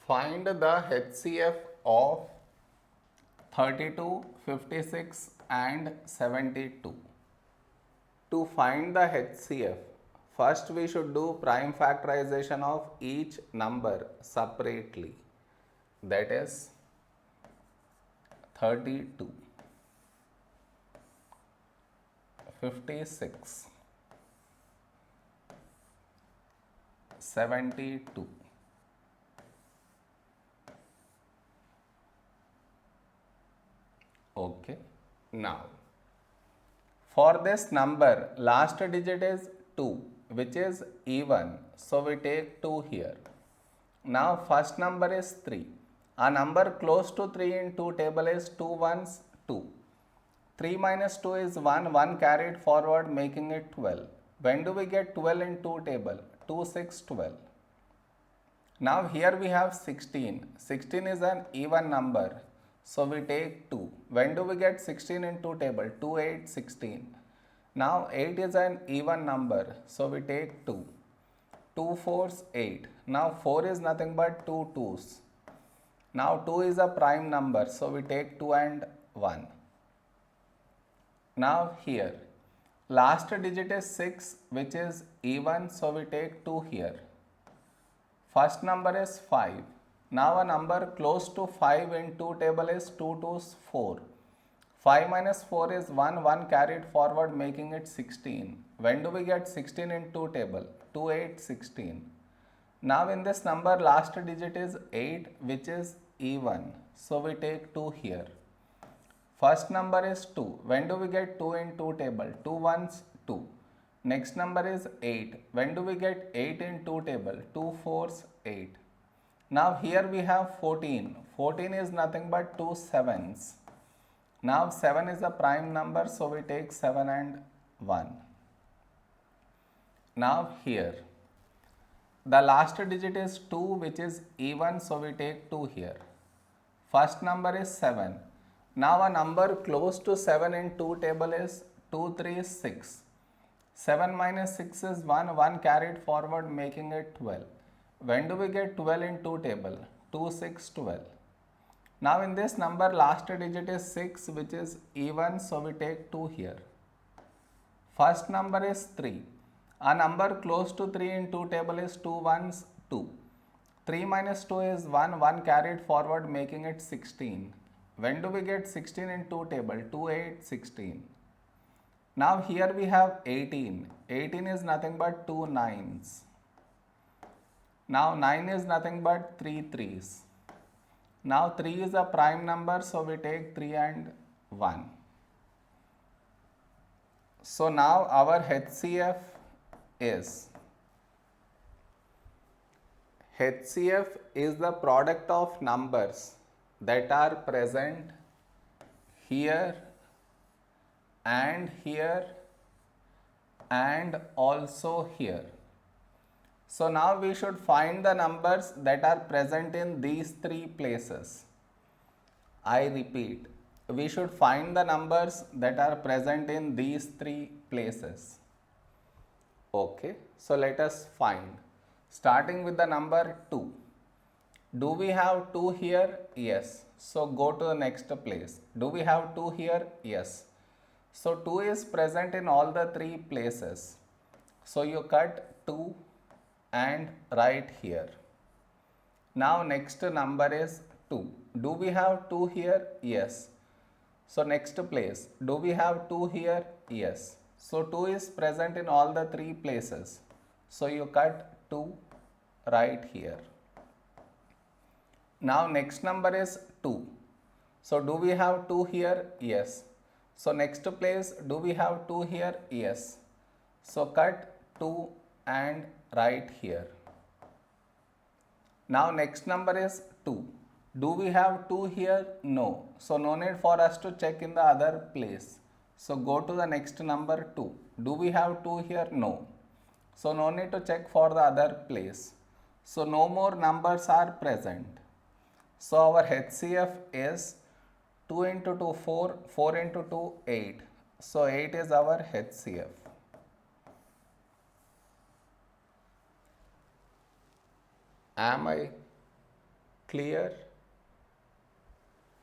Find the HCF of 32, 56 and 72. To find the HCF, first we should do prime factorization of each number separately. That is 32, 56, 72. Okay. Now, for this number, last digit is 2, which is even. So, we take 2 here. Now, first number is 3. A number close to 3 in 2 table is 2 ones 2. 3 minus 2 is 1, 1 carried forward making it 12. When do we get 12 in 2 table? 2, 6, 12. Now here we have 16. 16 is an even number. So we take 2. When do we get 16 in 2 table? 2, 8, 16. Now 8 is an even number. So we take 2. 2 fours 8. Now 4 is nothing but 2 2s. Now 2 is a prime number. So we take 2 and 1. Now here, last digit is 6, which is even, so we take 2 here. First number is 5. Now a number close to 5 in 2 table is 2 2s 4. 5 minus 4 is 1, 1 carried forward making it 16. When do we get 16 in 2 table? 2, 8, 16. Now in this number last digit is 8, which is even, so we take 2 here. First number is 2. When do we get 2 in 2 table? 2 ones 2. Next number is 8. When do we get 8 in 2 table? 2 fours 8. Now here we have 14. 14 is nothing but 2 sevens. Now 7 is a prime number, so we take 7 and 1. Now here, the last digit is 2, which is even, so we take 2 here. First number is 7. Now a number close to 7 in 2 table is 2, 3, 6. 7 minus 6 is 1, 1 carried forward making it 12. When do we get 12 in 2 table? 2, 6, 12. Now in this number last digit is 6, which is even, so we take 2 here. First number is 3. A number close to 3 in 2 table is 2 ones 2. 3 minus 2 is 1, 1 carried forward making it 16. When do we get 16 in 2 table? 2, 8, 16. Now here we have 18. 18 is nothing but 2 9s. Now 9 is nothing but 3 3s. Now 3 is a prime number, so we take 3 and 1. So now our HCF is the product of numbers that are present here and here and also here. So now we should find the numbers that are present in these 3 places. I repeat, we should find the numbers that are present in these 3 places. Okay, so let us find. Starting with the number 2. Do we have 2 here? Yes. So go to the next place. Do we have 2 here? Yes. So 2 is present in all the 3 places. So you cut 2 and write here. Now next number is 2. Do we have 2 here? Yes. So next place. Do we have 2 here? Yes. So 2 is present in all the 3 places. So you cut 2, write here. Now next number is 2. So do we have 2 here? Yes. So next place, do we have 2 here? Yes. So cut 2 and write here. Now next number is 2. Do we have 2 here? No. So no need for us to check in the other place. So go to the next number 2. Do we have 2 here? No. So no need to check for the other place. So no more numbers are present. So our HCF is 2 into 2 4, 4 into 2 8. So 8 is our HCF. Am I clear?